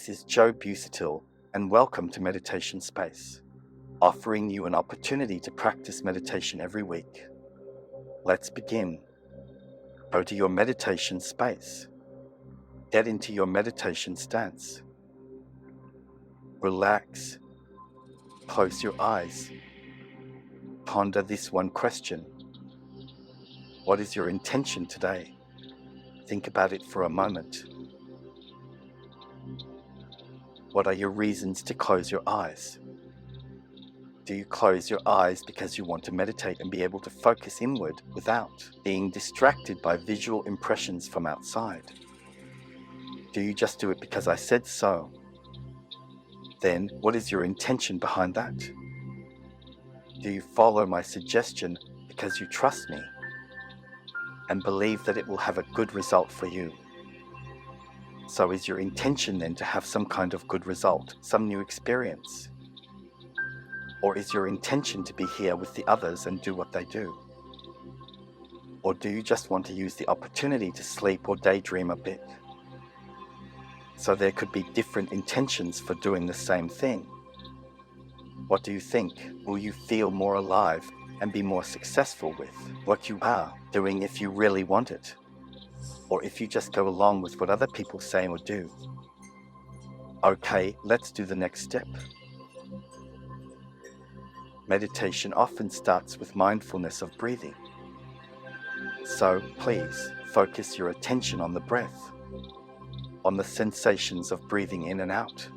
This is Busuttil, and welcome to Meditation Space, offering you an opportunity to practice meditation every week. Let's begin. Go to your meditation space. Get into your meditation stance. Relax. Close your eyes. Ponder this one question. What is your intention today? Think about it for a moment. What are your reasons to close your eyes? Do you close your eyes because you want to meditate and be able to focus inward without being distracted by visual impressions from outside? Do you just do it because I said so? Then, what is your intention behind that? Do you follow my suggestion because you trust me and believe that it will have a good result for you? So is your intention then to have some kind of good result, some new experience? Or is your intention to be here with the others and do what they do? Or do you just want to use the opportunity to sleep or daydream a bit? So there could be different intentions for doing the same thing. What do you think? Will you feel more alive and be more successful with what you are doing if you really want it? Or if you just go along with what other people say or do? Okay, let's do the next step. Meditation often starts with mindfulness of breathing. So please focus your attention on the breath, on the sensations of breathing in and out.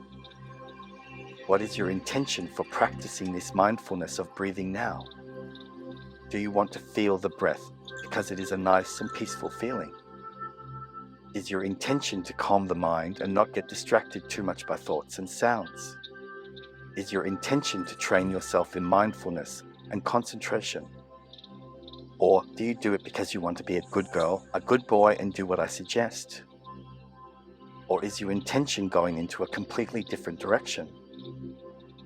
What is your intention for practicing this mindfulness of breathing now? Do you want to feel the breath because it is a nice and peaceful feeling? Is your intention to calm the mind and not get distracted too much by thoughts and sounds? Is your intention to train yourself in mindfulness and concentration? Or do you do it because you want to be a good girl, a good boy, and do what I suggest? Or is your intention going into a completely different direction?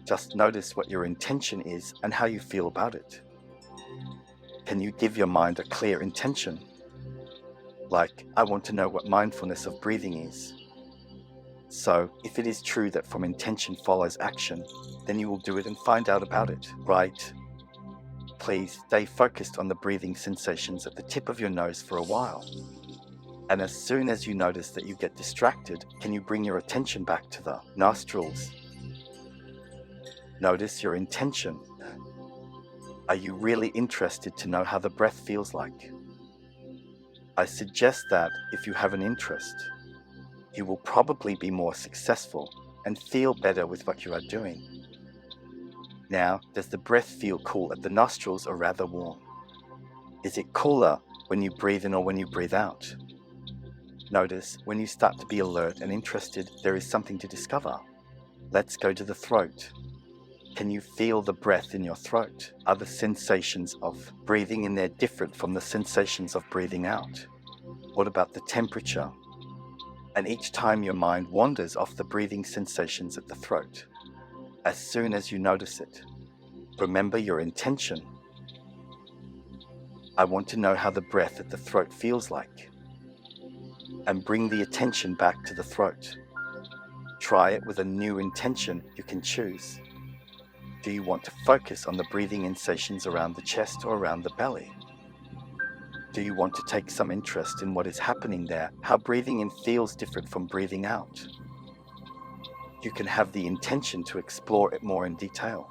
Just notice what your intention is and how you feel about it. Can you give your mind a clear intention? Like, I want to know what mindfulness of breathing is. So, if it is true that from intention follows action, then you will do it and find out about it, right? Please stay focused on the breathing sensations at the tip of your nose for a while. And as soon as you notice that you get distracted, can you bring your attention back to the nostrils? Notice your intention. Are you really interested to know how the breath feels like? I suggest that if you have an interest, you will probably be more successful and feel better with what you are doing. Now, does the breath feel cool at the nostrils or rather warm? Is it cooler when you breathe in or when you breathe out? Notice when you start to be alert and interested, there is something to discover. Let's go to the throat. Can you feel the breath in your throat? Are the sensations of breathing in there different from the sensations of breathing out? What about the temperature? And each time your mind wanders off the breathing sensations at the throat, as soon as you notice it, remember your intention. I want to know how the breath at the throat feels like. And bring the attention back to the throat. Try it with a new intention you can choose. Do you want to focus on the breathing sensations around the chest or around the belly? Do you want to take some interest in what is happening there, how breathing in feels different from breathing out? You can have the intention to explore it more in detail.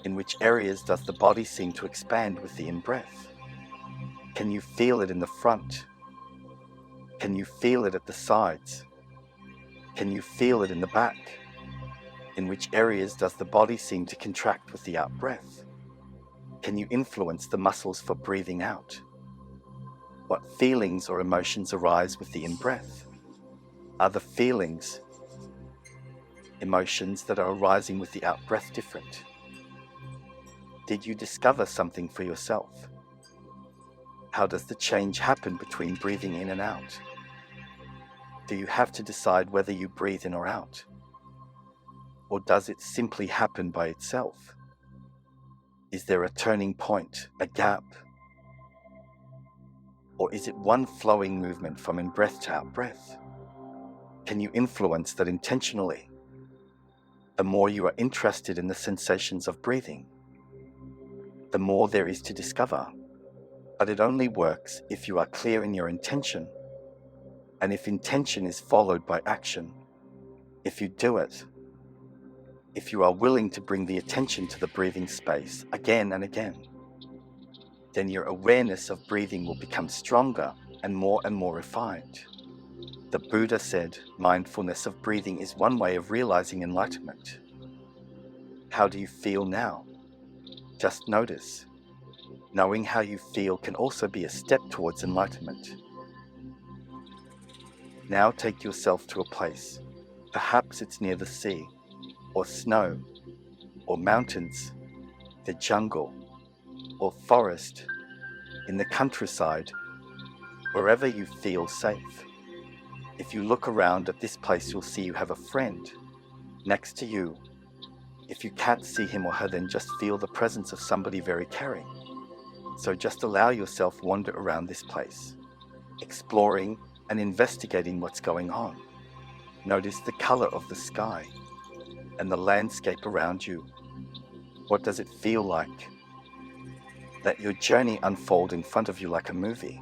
In which areas does the body seem to expand with the in-breath? Can you feel it in the front? Can you feel it at the sides? Can you feel it in the back? In which areas does the body seem to contract with the out-breath? Can you influence the muscles for breathing out? What feelings or emotions arise with the in-breath? Are the feelings, emotions that are arising with the out-breath different? Did you discover something for yourself? How does the change happen between breathing in and out? Do you have to decide whether you breathe in or out? Or does it simply happen by itself? Is there a turning point, a gap? Or is it one flowing movement from in-breath to out-breath? Can you influence that intentionally? The more you are interested in the sensations of breathing, the more there is to discover. But it only works if you are clear in your intention, and if intention is followed by action. If you do it, if you are willing to bring the attention to the breathing space again and again, then your awareness of breathing will become stronger and more refined. The Buddha said, mindfulness of breathing is one way of realizing enlightenment. How do you feel now? Just notice. Knowing how you feel can also be a step towards enlightenment. Now take yourself to a place. Perhaps it's near the sea, or snow, or mountains, the jungle, or forest, in the countryside, wherever you feel safe. If you look around at this place, you'll see you have a friend next to you. If you can't see him or her, then just feel the presence of somebody very caring. So just allow yourself wander around this place, exploring and investigating what's going on. Notice the color of the sky and the landscape around you. What does it feel like? Let your journey unfold in front of you like a movie.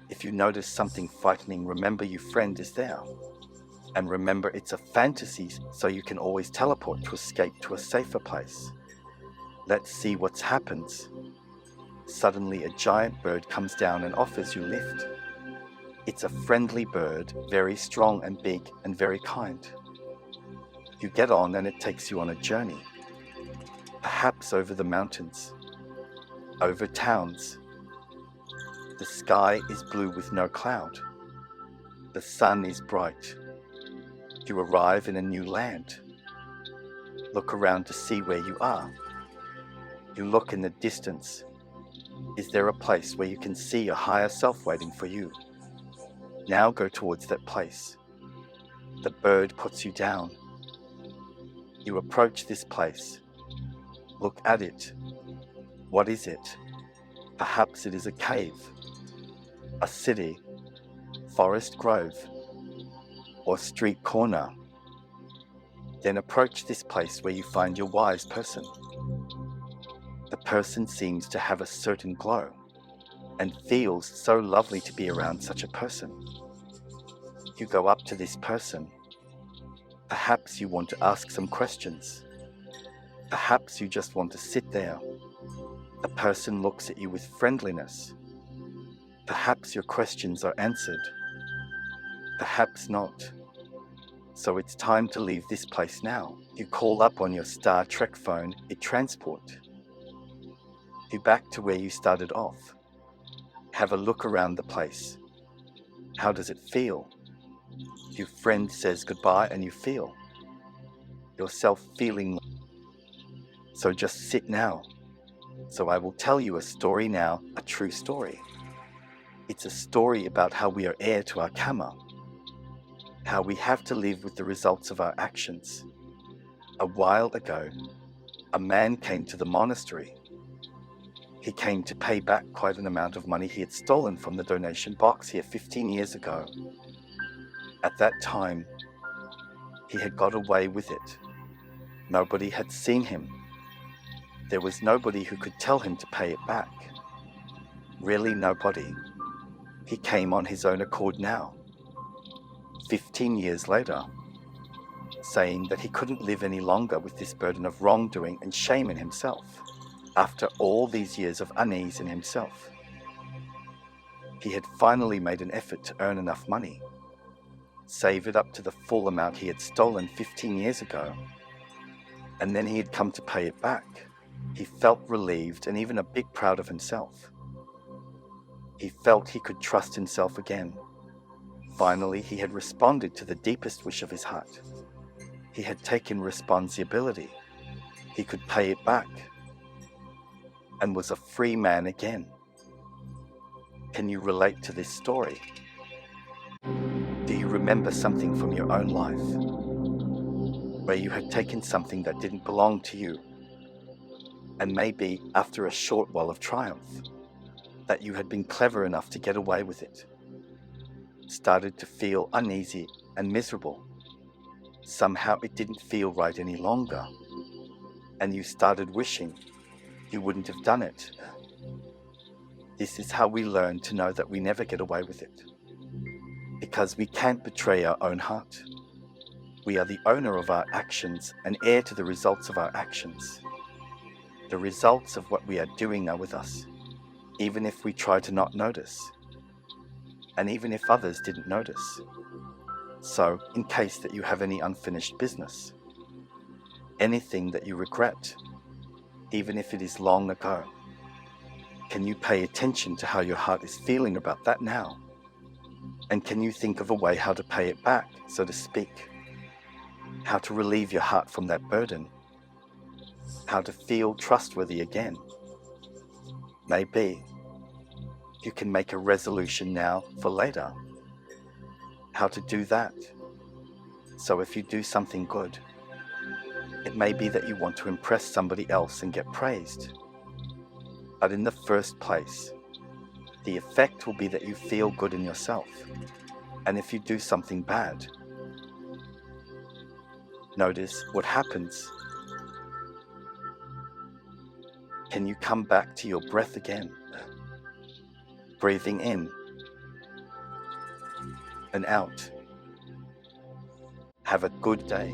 If you notice something frightening, remember your friend is there. And remember, it's a fantasy, so you can always teleport to escape to a safer place. Let's see what happens. Suddenly, a giant bird comes down and offers you lift. It's a friendly bird, very strong and big and very kind. You get on and it takes you on a journey. Perhaps over the mountains, over towns. The sky is blue with no cloud. The sun is bright. You arrive in a new land. Look around to see where you are. You look in the distance. Is there a place where you can see a higher self waiting for you? Now go towards that place. The bird puts you down. You approach this place. Look at it. What is it? Perhaps it is a cave, a city, forest grove, or street corner. Then approach this place where you find your wise person. The person seems to have a certain glow and feels so lovely to be around such a person. You go up to this person. Perhaps you want to ask some questions. Perhaps you just want to sit there. The person looks at you with friendliness. Perhaps your questions are answered. Perhaps not. So it's time to leave this place now. You call up on your Star Trek phone, it transport you back to where you started off. Have a look around the place. How does it feel? Your friend says goodbye and you feel yourself feeling. So just sit now. So I will tell you a story now, a true story. It's a story about how we are heir to our karma, how we have to live with the results of our actions. A while ago, a man came to the monastery. He came to pay back quite an amount of money he had stolen from the donation box here 15 years ago. At that time, he had got away with it. Nobody had seen him. There was nobody who could tell him to pay it back. Really nobody. He came on his own accord now, 15 years later, saying that he couldn't live any longer with this burden of wrongdoing and shame in himself. After all these years of unease in himself, he had finally made an effort to earn enough money, save it up to the full amount he had stolen 15 years ago, and then he had come to pay it back. He felt relieved and even a bit proud of himself. He felt he could trust himself again. Finally, he had responded to the deepest wish of his heart. He had taken responsibility. He could pay it back and was a free man again. Can you relate to this story? Do you remember something from your own life where you had taken something that didn't belong to you, and maybe after a short while of triumph, that you had been clever enough to get away with it, started to feel uneasy and miserable. Somehow it didn't feel right any longer, and you started wishing you wouldn't have done it. This is how we learn to know that we never get away with it, because we can't betray our own heart. We are the owner of our actions and heir to the results of our actions. The results of what we are doing are with us, even if we try to not notice, and even if others didn't notice. So, in case that you have any unfinished business, anything that you regret, even if it is long ago, can you pay attention to how your heart is feeling about that now? And can you think of a way how to pay it back, so to speak? How to relieve your heart from that burden? How to feel trustworthy again? Maybe you can make a resolution now for later. How to do that? So if you do something good, it may be that you want to impress somebody else and get praised. But in the first place, the effect will be that you feel good in yourself. And if you do something bad, notice what happens. Can you come back to your breath again? Breathing in and out. Have a good day.